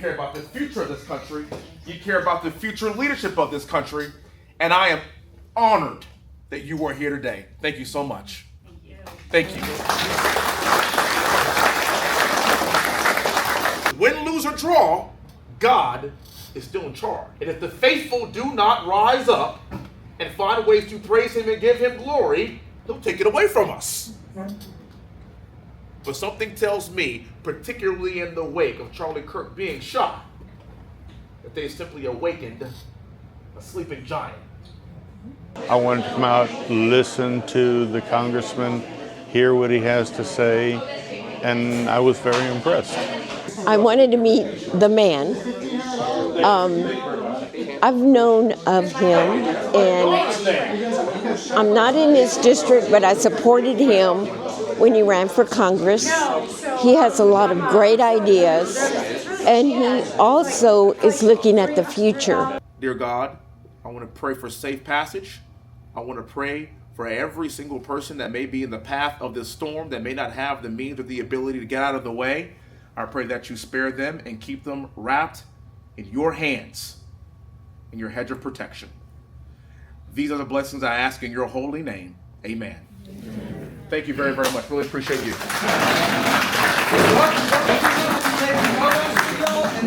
care about the future of this country. You care about the future leadership of this country. And I am honored that you are here today. Thank you so much. Thank you. Win, lose, or draw, God is still in charge. And if the faithful do not rise up and find ways to praise him and give him glory, he'll take it away from us. But something tells me, particularly in the wake of Charlie Kirk being shot, that they simply awakened a sleeping giant. I wanted to come out, listen to the congressman, hear what he has to say, and I was very impressed. I wanted to meet the man. I've known of him, and I'm not in his district, but I supported him when he ran for Congress. He has a lot of great ideas, and he also is looking at the future. Dear God, I want to pray for safe passage. I want to pray for every single person that may be in the path of this storm, that may not have the means or the ability to get out of the way. I pray that you spare them and keep them wrapped in your hands, in your hedge of protection. These are the blessings I ask in your holy name. Amen. Thank you very, very much. Really appreciate you.